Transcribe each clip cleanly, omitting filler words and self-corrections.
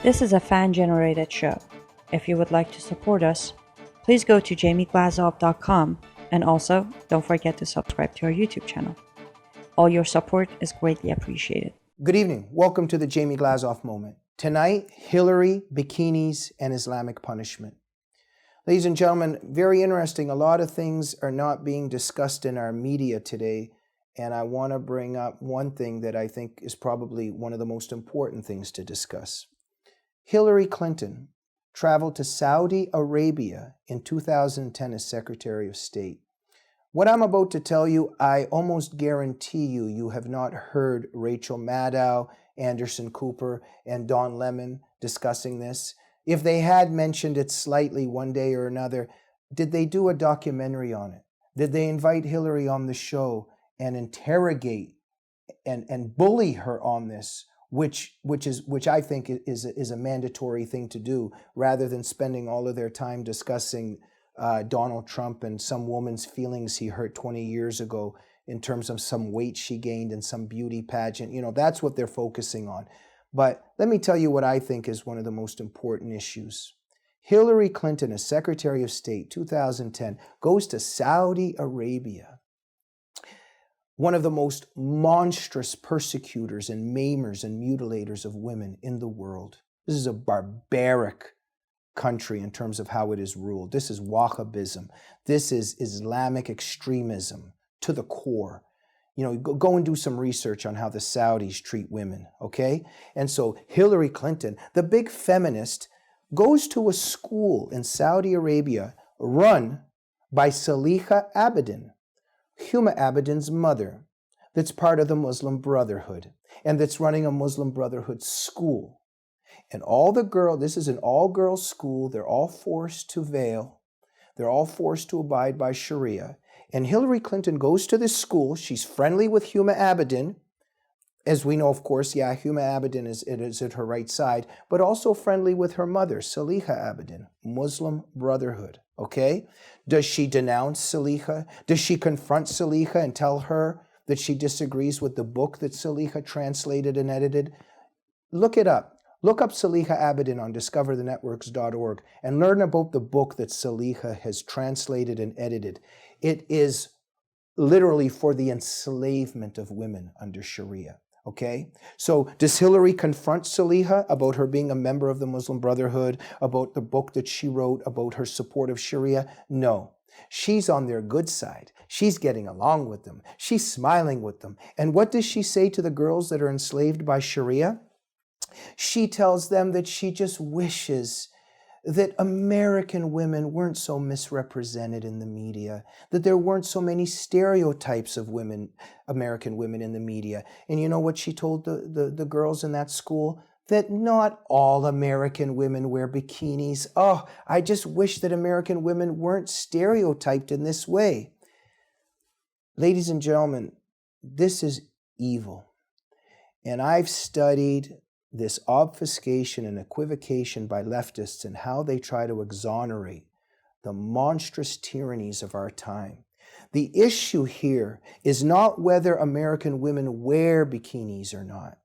This is a fan-generated show. If you would like to support us, please go to jamieglazov.com, and also don't forget to subscribe to our YouTube channel. All your support is greatly appreciated. Good evening. Welcome to the Jamie Glazov Moment. Tonight, Hillary, bikinis, and Islamic punishment. Ladies and gentlemen, very interesting. A lot of things are not being discussed in our media today, and I want to bring up one thing that I think is probably one of the most important things to discuss. Hillary Clinton traveled to Saudi Arabia in 2010 as Secretary of State. What I'm about to tell you, I almost guarantee you have not heard Rachel Maddow, Anderson Cooper, and Don Lemon discussing this. If they had mentioned it slightly one day or another, did they do a documentary on it? Did they invite Hillary on the show and interrogate and bully her on this, which I think is a mandatory thing to do, rather than spending all of their time discussing Donald Trump and some woman's feelings he hurt 20 years ago in terms of some weight she gained in some beauty pageant. You know, that's what they're focusing on. But let me tell you what I think is one of the most important issues. Hillary Clinton, as Secretary of State, 2010, goes to Saudi Arabia, one of the most monstrous persecutors and maimers and mutilators of women in the world. This is a barbaric country in terms of how it is ruled. This is Wahhabism. This is Islamic extremism to the core. You know, go and do some research on how the Saudis treat women, okay? And so Hillary Clinton, the big feminist, goes to a school in Saudi Arabia run by Saliha Abedin, Huma Abedin's mother, that's part of the Muslim Brotherhood and that's running a Muslim Brotherhood school. And all the girls, this is an all-girls school, they're all forced to veil, they're all forced to abide by Sharia. And Hillary Clinton goes to this school, she's friendly with Huma Abedin, as we know, of course, yeah, Huma Abedin is at her right side, but also friendly with her mother, Saliha Abedin, Muslim Brotherhood, okay? Does she denounce Saliha? Does she confront Saliha and tell her that she disagrees with the book that Saliha translated and edited? Look it up. Look up Saliha Abedin on discoverthenetworks.org and learn about the book that Saliha has translated and edited. It is literally for the enslavement of women under Sharia. Okay? So does Hillary confront Saliha about her being a member of the Muslim Brotherhood, about the book that she wrote, about her support of Sharia? No. She's on their good side. She's getting along with them. She's smiling with them. And what does she say to the girls that are enslaved by Sharia? She tells them that she just wishes that American women weren't so misrepresented in the media, that there weren't so many stereotypes of women, American women in the media. And you know what she told the girls in that school? That not all American women wear bikinis. Oh, I just wish that American women weren't stereotyped in this way. Ladies and gentlemen, this is evil. And I've studied this obfuscation and equivocation by leftists and how they try to exonerate the monstrous tyrannies of our time. The issue here is not whether American women wear bikinis or not.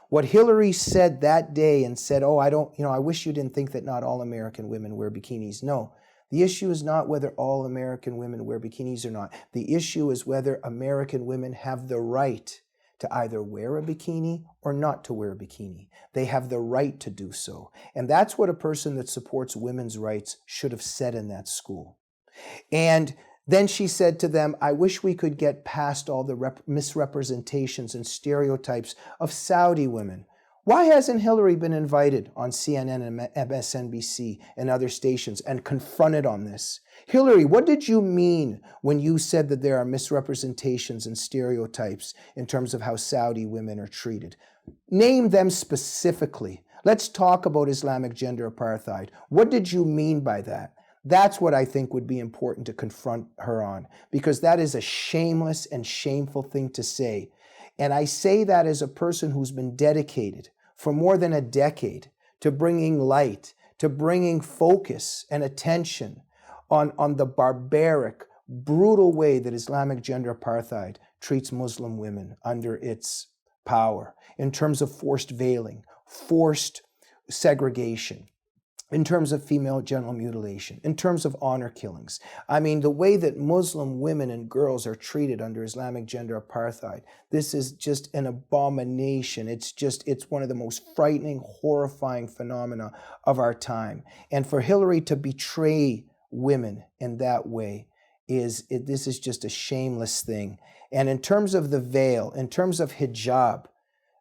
What Hillary said that day and said, oh, I wish you didn't think that not all American women wear bikinis. No, the issue is not whether all American women wear bikinis or not. The issue is whether American women have the right to either wear a bikini or not to wear a bikini. They have the right to do so. And that's what a person that supports women's rights should have said in that school. And then she said to them, I wish we could get past all the misrepresentations and stereotypes of Saudi women. Why hasn't Hillary been invited on CNN and MSNBC and other stations and confronted on this? Hillary, what did you mean when you said that there are misrepresentations and stereotypes in terms of how Saudi women are treated? Name them specifically. Let's talk about Islamic gender apartheid. What did you mean by that? That's what I think would be important to confront her on, because that is a shameless and shameful thing to say. And I say that as a person who's been dedicated for more than a decade to bringing light, to bringing focus and attention on the barbaric, brutal way that Islamic gender apartheid treats Muslim women under its power in terms of forced veiling, forced segregation, in terms of female genital mutilation, in terms of honor killings. I mean, the way that Muslim women and girls are treated under Islamic gender apartheid, this is just an abomination. It's one of the most frightening, horrifying phenomena of our time. And for Hillary to betray women in that way, this is just a shameless thing. And in terms of the veil, in terms of hijab,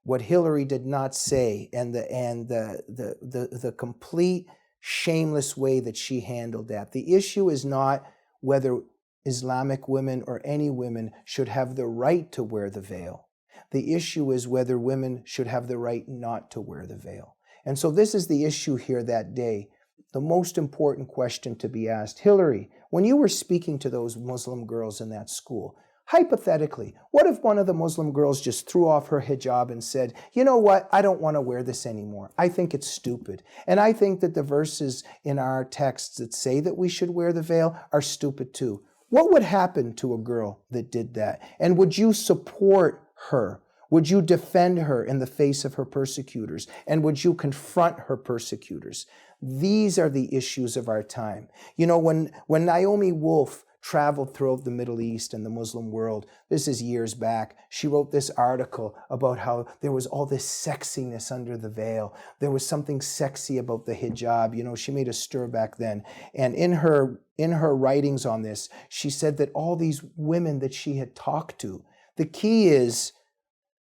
what Hillary did not say, and the complete shameless way that she handled that. The issue is not whether Islamic women or any women should have the right to wear the veil. The issue is whether women should have the right not to wear the veil. And so this is the issue here that day. The most important question to be asked. Hillary, when you were speaking to those Muslim girls in that school, hypothetically, what if one of the Muslim girls just threw off her hijab and said, you know what, I don't want to wear this anymore. I think it's stupid. And I think that the verses in our texts that say that we should wear the veil are stupid too. What would happen to a girl that did that? And would you support her? Would you defend her in the face of her persecutors? And would you confront her persecutors? These are the issues of our time. You know, when Naomi Wolf traveled throughout the Middle East and the Muslim world, this is years back, she wrote this article about how there was all this sexiness under the veil. There was something sexy about the hijab. You know, she made a stir back then. And in her writings on this, she said that all these women that she had talked to, the key is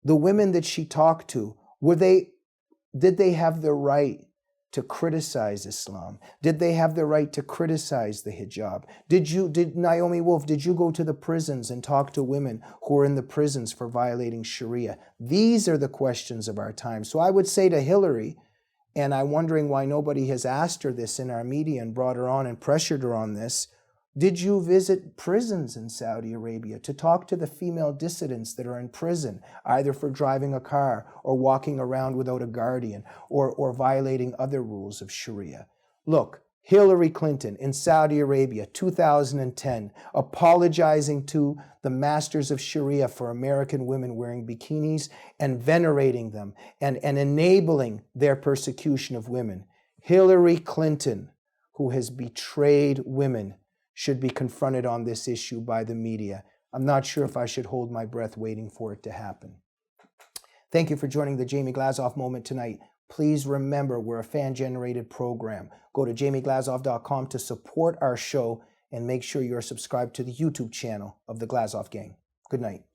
the women that she talked to, did they have the right to criticize Islam? Did they have the right to criticize the hijab? Did Naomi Wolf, did you go to the prisons and talk to women who are in the prisons for violating Sharia? These are the questions of our time. So I would say to Hillary, and I'm wondering why nobody has asked her this in our media and brought her on and pressured her on this, did you visit prisons in Saudi Arabia to talk to the female dissidents that are in prison, either for driving a car or walking around without a guardian or violating other rules of Sharia? Look, Hillary Clinton in Saudi Arabia, 2010, apologizing to the masters of Sharia for American women wearing bikinis and venerating them and enabling their persecution of women. Hillary Clinton, who has betrayed women, should be confronted on this issue by the media. I'm not sure if I should hold my breath waiting for it to happen. Thank you for joining the Jamie Glazov Moment tonight. Please remember, we're a fan-generated program. Go to jamieglazov.com to support our show and make sure you're subscribed to the YouTube channel of the Glazov Gang. Good night.